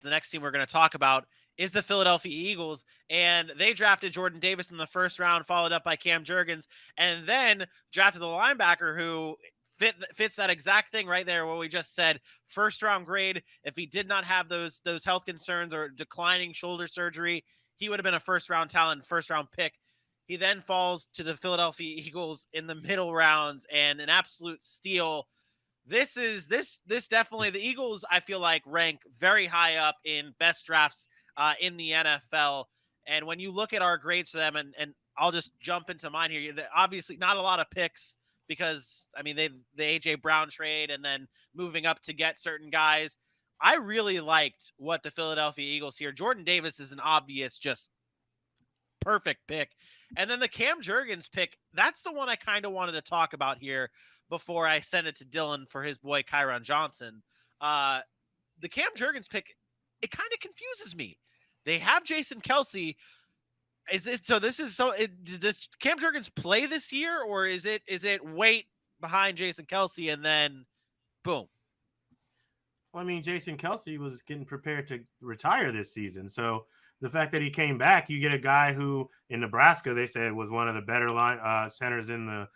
the next team we're going to talk about is the Philadelphia Eagles, and they drafted Jordan Davis in the first round, followed up by Cam Jurgens, and then drafted the linebacker who fits that exact thing right there, what we just said. First round grade. If he did not have those health concerns or declining shoulder surgery, he would have been a first round talent, first round pick. He then falls to the Philadelphia Eagles in the middle rounds, and an absolute steal. This definitely, the Eagles, I feel like, rank very high up in best drafts in the NFL. And when you look at our grades for them, and I'll just jump into mine here. Obviously, not a lot of picks because, I mean, the A.J. Brown trade and then moving up to get certain guys. I really liked what the Philadelphia Eagles here. Jordan Davis is an obvious, just perfect pick. And then the Cam Jurgens pick, that's the one I kind of wanted to talk about here before I send it to Dylan for his boy Kyron Johnson. The Cam Jurgens pick, it kind of confuses me. They have Jason Kelsey. Does Cam Jurgens play this year, or is it wait behind Jason Kelsey and then boom? Well, I mean, Jason Kelsey was getting prepared to retire this season. So the fact that he came back, you get a guy who in Nebraska, they said was one of the better centers in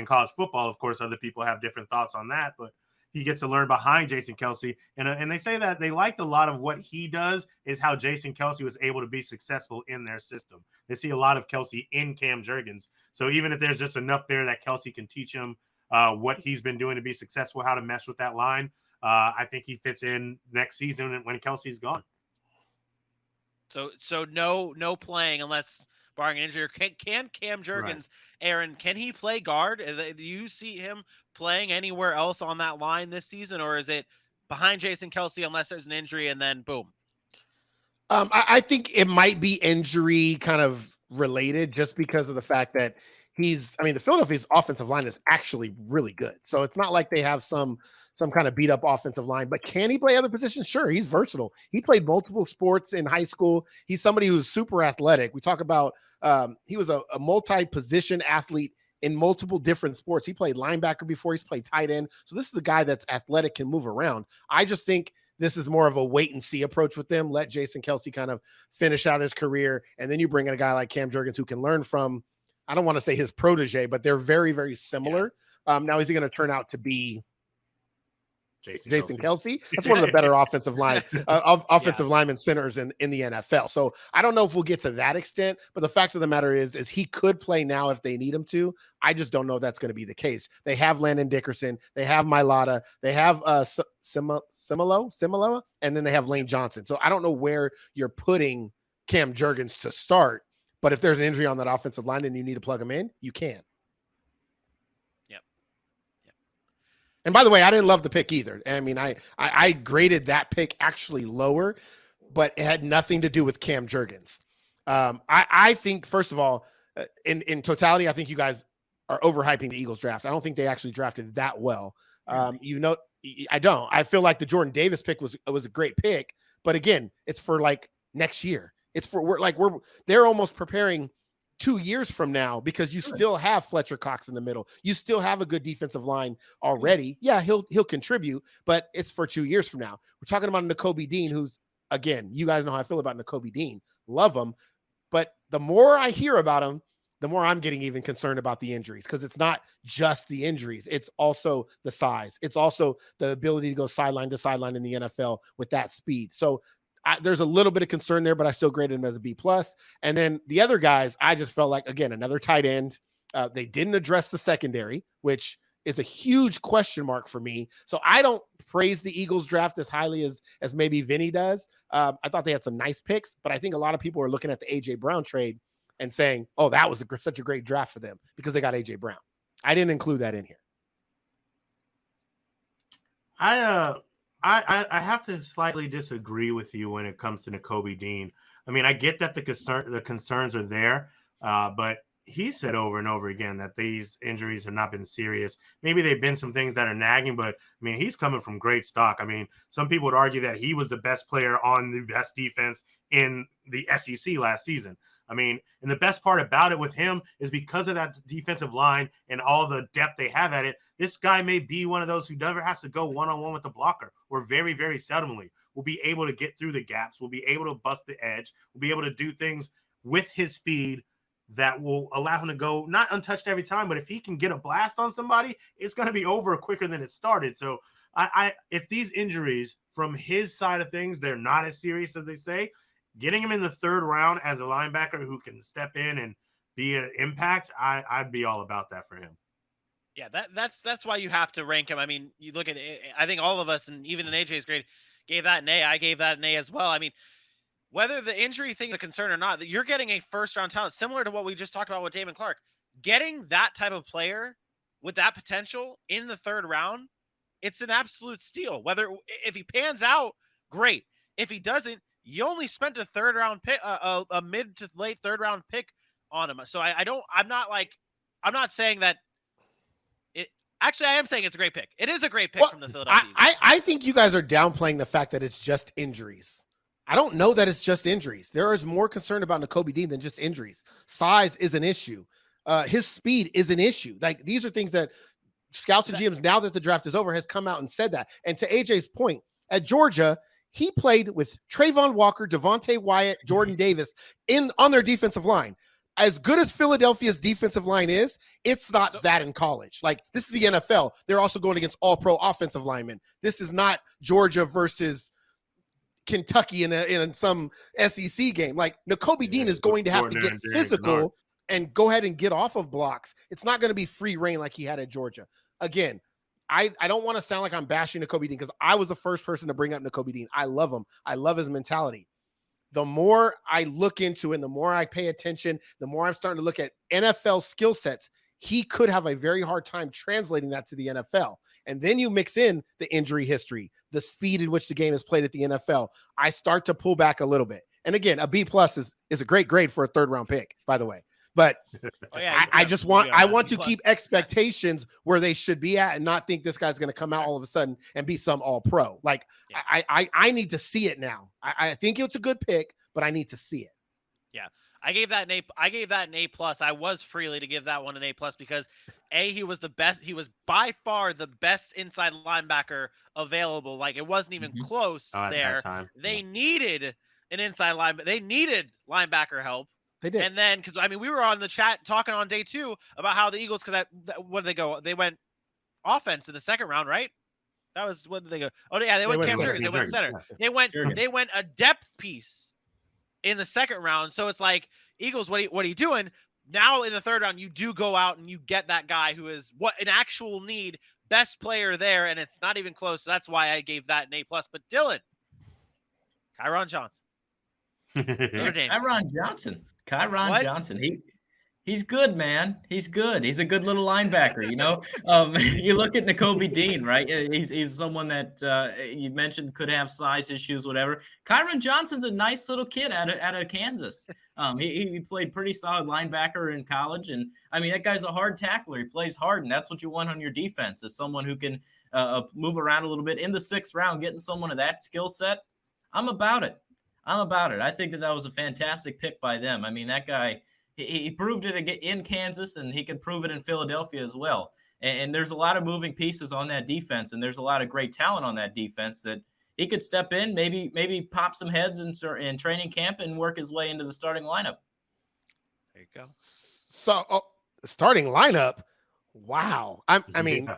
college football. Of course, other people have different thoughts on that, but he gets to learn behind Jason Kelsey. And they say that they liked a lot of what he does is how Jason Kelsey was able to be successful in their system. They see a lot of Kelsey in Cam Jurgens. So even if there's just enough there that Kelsey can teach him what he's been doing to be successful, how to mesh with that line, I think he fits in next season when Kelsey's gone. So no playing unless barring an injury. Can Cam Jurgens, right. Aaron, can he play guard? Do you see him playing anywhere else on that line this season, or is it behind Jason Kelsey unless there's an injury and then boom? I think it might be injury kind of related just because of the fact that the Philadelphia's offensive line is actually really good. So it's not like they have some kind of beat up offensive line, but can he play other positions? Sure. He's versatile. He played multiple sports in high school. He's somebody who's super athletic. We talk about, he was a multi-position athlete in multiple different sports. He played linebacker before, he's played tight end. So this is a guy that's athletic, can move around. I just think this is more of a wait and see approach with them. Let Jason Kelsey kind of finish out his career. And then you bring in a guy like Cam Jurgens who can learn from, I don't want to say his protege, but they're very, very similar. Yeah. Now, is he going to turn out to be Jason Kelsey? That's one of the better offensive lineman centers in the NFL. So I don't know if we'll get to that extent, but the fact of the matter is he could play now if they need him to. I just don't know if that's going to be the case. They have Landon Dickerson, they have Mailata, they have Simolo, and then they have Lane Johnson. So I don't know where you're putting Cam Jurgens to start. But if there's an injury on that offensive line and you need to plug them in, you can. Yep. And by the way, I didn't love the pick either. I mean, I graded that pick actually lower, but it had nothing to do with Cam Jurgens. I think, first of all, in totality, I think you guys are overhyping the Eagles draft. I don't think they actually drafted that well. I don't. I feel like the Jordan Davis pick was a great pick, but again, it's for like next year. It's for they're almost preparing 2 years from now because you still have Fletcher Cox in the middle. You still have a good defensive line already. Yeah, he'll contribute, but it's for 2 years from now. We're talking about Nakobe Dean, who's, again, you guys know how I feel about Nakobe Dean. Love him. But the more I hear about him, the more I'm getting even concerned about the injuries, because it's not just the injuries. It's also the size. It's also the ability to go sideline to sideline in the NFL with that speed. So there's a little bit of concern there, but I still graded him as a B+. And then the other guys, I just felt like, again, another tight end. They didn't address the secondary, which is a huge question mark for me. So I don't praise the Eagles draft as highly as maybe Vinny does. I thought they had some nice picks, but I think a lot of people are looking at the A.J. Brown trade and saying, oh, that was such a great draft for them because they got A.J. Brown. I didn't include that in here. I have to slightly disagree with you when it comes to Nakobe Dean. I mean, I get that the concerns are there, but he said over and over again that these injuries have not been serious. Maybe they've been some things that are nagging, but I mean, he's coming from great stock. I mean, some people would argue that he was the best player on the best defense in the SEC last season. I mean, and the best part about it with him is because of that defensive line and all the depth they have at it, this guy may be one of those who never has to go one-on-one with the blocker, or very, very seldomly, will be able to get through the gaps, will be able to bust the edge, will be able to do things with his speed that will allow him to go not untouched every time, but if he can get a blast on somebody, it's going to be over quicker than it started. So if these injuries from his side of things, they're not as serious as they say, getting him in the third round as a linebacker who can step in and be an impact, I'd be all about that for him. Yeah, that's why you have to rank him. I mean, you look at it, I think all of us, and even in AJ's grade, gave that an A. I gave that an A as well. I mean, whether the injury thing is a concern or not, that you're getting a first-round talent, similar to what we just talked about with Damon Clark. Getting that type of player with that potential in the third round, it's an absolute steal. If he pans out, great. If he doesn't, you only spent a third-round pick, a mid to late third-round pick on him. So I'm not saying that. Actually, I am saying it's a great pick. It is a great pick from the Philadelphia Eagles. I think you guys are downplaying the fact that it's just injuries. I don't know that it's just injuries. There is more concern about Nakobe Dean than just injuries. Size is an issue. His speed is an issue. Like, these are things that scouts and GMs, now that the draft is over, has come out and said that. And to AJ's point, at Georgia, he played with Trayvon Walker, Devontae Wyatt, Jordan Davis on their defensive line. As good as Philadelphia's defensive line is, it's not that in college. Like, this is the NFL. They're also going against all-pro offensive linemen. This is not Georgia versus Kentucky in some SEC game. Like, Nakobe Dean is going to have to get physical and go ahead and get off of blocks. It's not going to be free reign like he had at Georgia. Again, I don't want to sound like I'm bashing Nakobe Dean, because I was the first person to bring up Nakobe Dean. I love him. I love his mentality. The more I look into it, and the more I pay attention, the more I'm starting to look at NFL skill sets, he could have a very hard time translating that to the NFL. And then you mix in the injury history, the speed in which the game is played at the NFL. I start to pull back a little bit. And again, a B+ is a great grade for a third round pick, by the way. But I want to keep expectations where they should be at, and not think this guy's going to come out all of a sudden and be some all pro. Like, I need to see it now. I think it's a good pick, but I need to see it. Yeah. I gave that an A+. I was freely to give that one an A+ because he was the best. He was by far the best inside linebacker available. Like, it wasn't even close there. They needed an inside linebacker. They needed linebacker help. They did. And then, because we were on the chat talking on day 2 about how the Eagles, because what did they go? They went offense in the second round, right? That was, what did they go? Oh yeah, they went Cam Jurgens. They went center. They went a depth piece in the second round. So it's like, Eagles, what are you doing? Now in the third round, you do go out and you get that guy who is an actual need, best player there, and it's not even close. So that's why I gave that an A+. But Dylan, Kyron Johnson. Kyron Johnson. He's good, man. He's good. He's a good little linebacker, you know. You look at Nakobe Dean, right? He's someone that you mentioned could have size issues, whatever. Kyron Johnson's a nice little kid out of Kansas. He played pretty solid linebacker in college, and I mean, that guy's a hard tackler. He plays hard, and that's what you want on your defense, is someone who can move around a little bit. In the 6th round, getting someone of that skill set, I'm about it. I think that was a fantastic pick by them. I mean, that guy, he proved it in Kansas, and he can prove it in Philadelphia as well. And there's a lot of moving pieces on that defense, and there's a lot of great talent on that defense that he could step in, maybe pop some heads in training camp and work his way into the starting lineup. There you go. So, starting lineup, wow. I mean,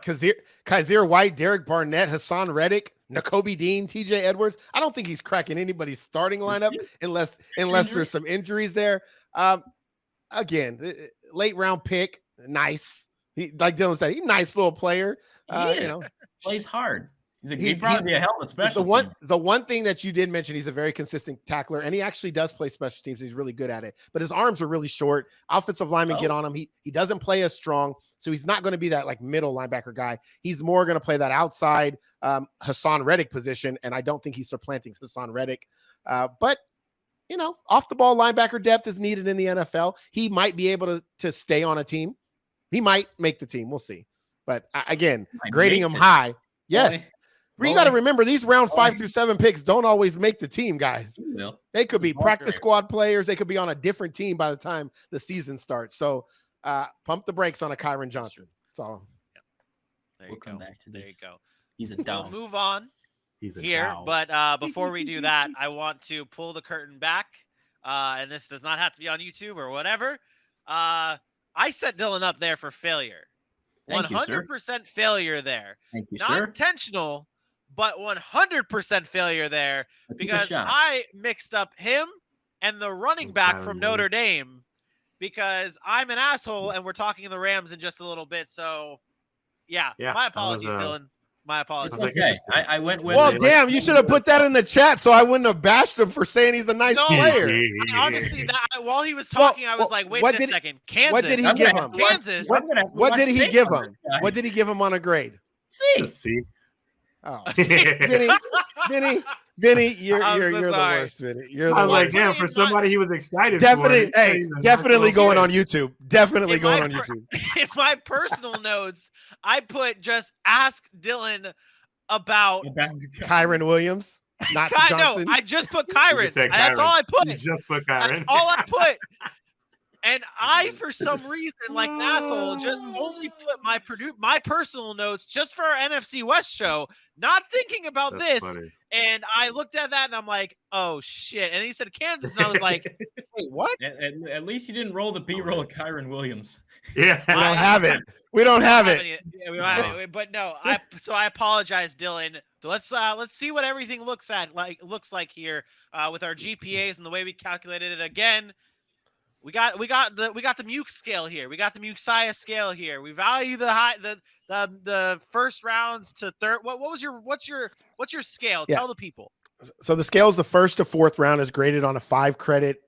Kaiser White, Derek Barnett, Hassan Reddick, Nakobe Dean, TJ Edwards. I don't think he's cracking anybody's starting lineup unless there's some injuries there. Again, late round pick, nice. Like Dylan said, he's a nice little player. You know, plays hard. He's probably be a hell of a special team. The one thing that you did mention, he's a very consistent tackler, and he actually does play special teams. He's really good at it, but his arms are really short. Offensive linemen get on him. He doesn't play as strong, so he's not going to be that like middle linebacker guy. He's more going to play that outside Hassan Reddick position, and I don't think he's supplanting Hassan Reddick. But you know, off the ball linebacker depth is needed in the NFL. He might be able to stay on a team. He might make the team. We'll see. But again, grading him high, yes. You got to remember, these round 5 through 7 picks don't always make the team, guys. They could be practice squad players. They could be on a different team by the time the season starts. So pump the brakes on a Kyron Johnson. That's all. There you go. Come back to this. There you go. He's a dog. We'll move on He's a here. cow. But before we do that, I want to pull the curtain back. And this does not have to be on YouTube or whatever. I set Dylan up there for failure. Thank you, sir. 100% failure there. Thank you, Not sir. intentional, but 100% failure there I took a because shot. I mixed up him and the running back from Notre Dame because I'm an asshole and we're talking the Rams in just a little bit. So, yeah, my apologies, Dylan. My apologies. It's okay. I went with. Well, damn, you should have put that in the chat so I wouldn't have bashed him for saying he's a nice player. Honestly, while he was talking, I was like, wait a second. Kansas. What did he give him? Kansas. What did he give him? What did he give him on a grade? C. Oh, Vinny, you're the worst, Vinny. I was like, damn, for somebody he was excited definitely, for. Hey, definitely going on YouTube. Definitely going on YouTube. In my personal notes, I put just ask Dylan about Kyron Williams, not Johnson. No, I just put Kyron. That's all I put. You just put Kyron. That's all I put. And I, for some reason, like an asshole, just only put my personal notes just for our NFC West show, not thinking about this. Funny. And I looked at that and I'm like, oh shit. And he said Kansas, and I was like, wait, what? At least you didn't roll the B-roll of Kyron Williams. Yeah, we don't have it. We don't have it. Yeah, we don't have it. But no, I apologize, Dylan. So let's see what everything looks like here with our GPAs and the way we calculated it again. We got the Muke scale here. We got the Muke-Siah scale here. We value the first rounds to third. What's your scale? Yeah. Tell the people. So the scale is the first to fourth round is graded on a 5-credit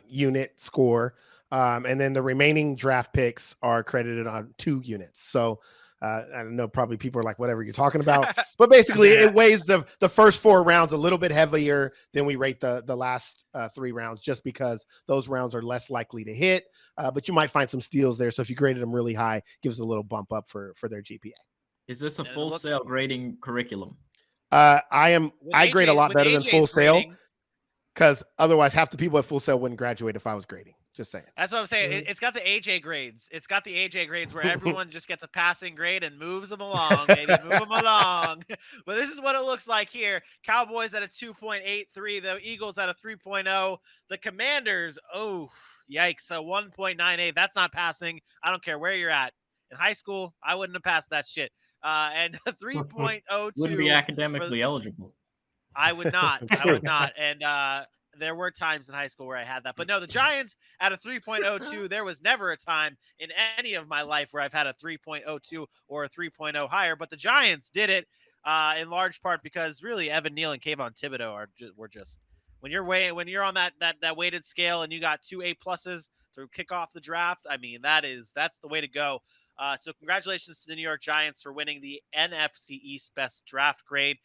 unit score, and then the remaining draft picks are credited on 2 units. So I don't know, probably people are like, whatever you're talking about, but basically it weighs the first 4 rounds a little bit heavier than we rate the last 3 rounds, just because those rounds are less likely to hit. But you might find some steals there. So if you graded them really high, gives a little bump up for their GPA. Is this a Full Sail grading curriculum? I grade a lot better than Full Sail, because otherwise half the people at Full Sail wouldn't graduate if I was grading. Just saying. That's what I'm saying. It's got the AJ grades. It's got the AJ grades where everyone just gets a passing grade and moves them along. Baby, move them along. But this is what it looks like here. Cowboys at a 2.83. The Eagles at a 3.0. The Commanders, oh, yikes, a 1.98. That's not passing. I don't care where you're at. In high school, I wouldn't have passed that shit. And a 3.02. Wouldn't be academically eligible. I would not. I would not. And there were times in high school where I had that. But no, the Giants at a 3.02, there was never a time in any of my life where I've had a 3.02 or a 3.0 higher. But the Giants did it in large part because really Evan Neal and Kayvon Thibodeau were just when you're on that weighted scale and you got 2 A+ to kick off the draft. I mean, that's the way to go. So congratulations to the New York Giants for winning the NFC East best draft grade.